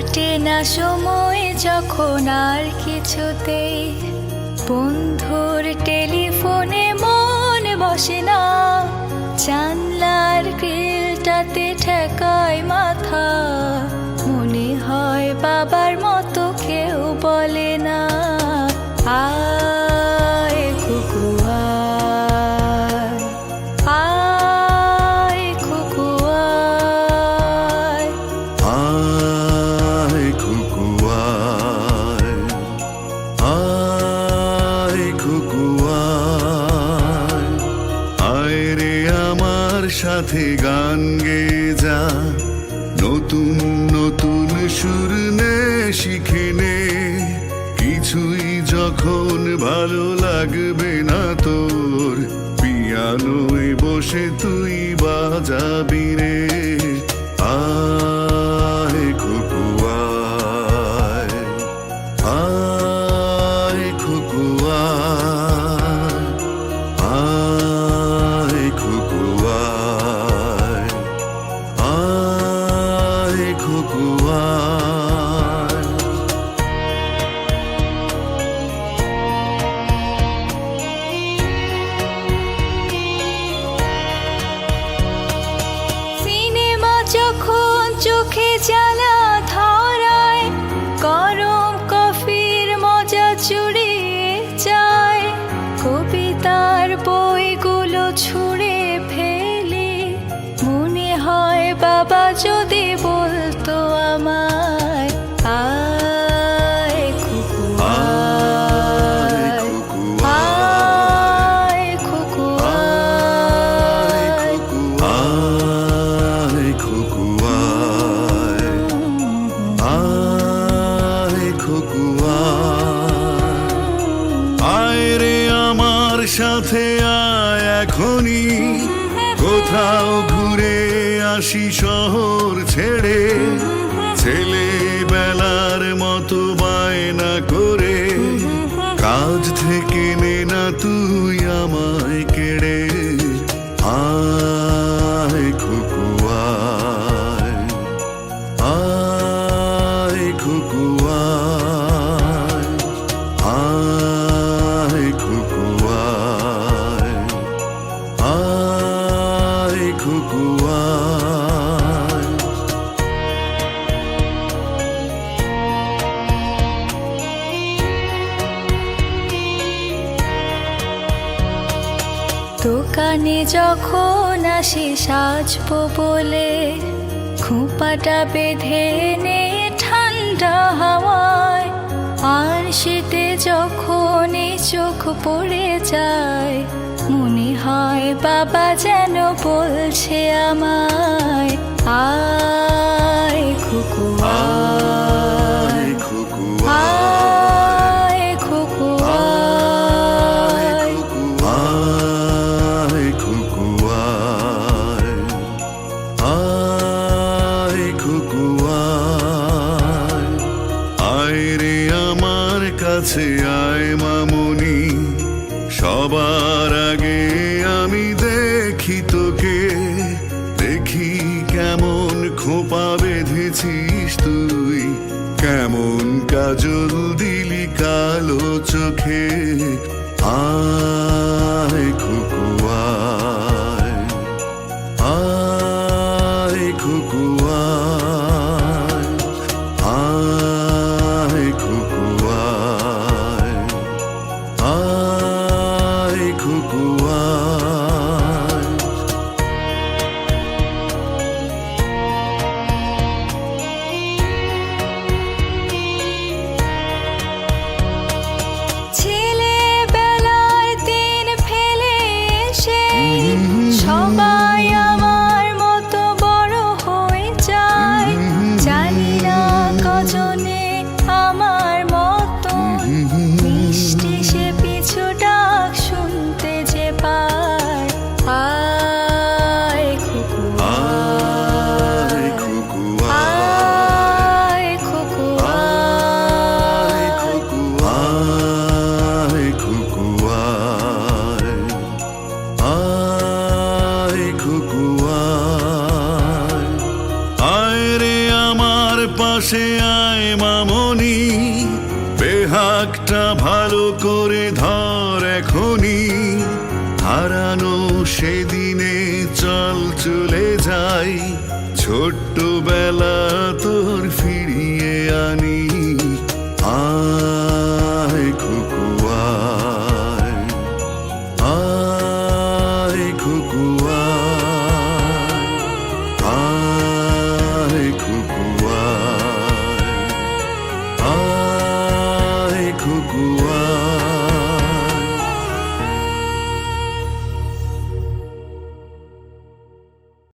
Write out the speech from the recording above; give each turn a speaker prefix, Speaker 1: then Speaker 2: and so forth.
Speaker 1: কাটে না সময় যখন আর কিছুতেই বন্ধুর টেলিফোনে মন বসে না, জানলার গ্রিলটাতে ঠেকায় মাথা, মনে হয় বাবার মতো কেউ বলে না, আয় কুকু আয়, আয় কুকু আয়,
Speaker 2: আয় খুকু আয়, আয় খুকু আয়, আয় রে আমার সাথে গান গেয়ে যা, নতুন নতুন সুর নে শিখে নে, কিছুই যখন ভালো লাগবে না তোর, পিয়ানোয় বসে তুই বাজাবি রে, আয় খুকু আয়, আয় খুকু আয়, আয় খুকু আয়, আয় খুকু আয়।
Speaker 1: সিনেমা যখন চোখে জ্বালা ধরায়, গরম কফির মজা চুরিয়ে যায়, কবিতার বইগুলো ছুঁড়ে ফেলি, মনে হয় বাবা যদি বলতো আমায়, আয় খুকু আয়, আয় খুকু আয়,
Speaker 2: আয় খুকু আয়, আয় খুকু আয়, আয় রে আমার সাথে আয় এখনই, কোথাও ঘুরে আসি শহর ছেড়ে, ছেলেবেলার মতো বায়না করে, কাজ থেকে নে না তুই আমায় কেড়ে, আয় খুকু আয়, আয় খুকু আয়, আয় খুকু আয়, আয় খুকু আয়।
Speaker 1: দোকানে যখন আসি সাজবো বলে, খোঁপাটা বেঁধে নে ঠান্ডা হাওয়ায়, আর শীতে যখন এই চোখ পড়ে যায়, মনে হয় বাবা যেন বলছে আমায়, আয় খুকু আয়,
Speaker 2: আয় খুকু
Speaker 1: আয় খুকু আয়,
Speaker 2: আয় খুকু আয়, আয় খুকু আয়, আয় রে আমার কাছে আয় মামুনি, সবার আগে আমি দেখি তোকে, দেখি কেমন খোপা বেঁধেছিস তুই, কেমন কাজল দিলি কালো চোখে, আয় খুকু আয়, আয় খুকু আয়, আয় খুকু আয়, আয় খুকু আয়।
Speaker 1: ছেলেবেলার দিন ফেলে এসে
Speaker 2: আয় মামনি, বেহাগটা ভালো করে ধর এখনি। হারানো সেদিনে চল চলে যাই, ছোট্টবেলা তো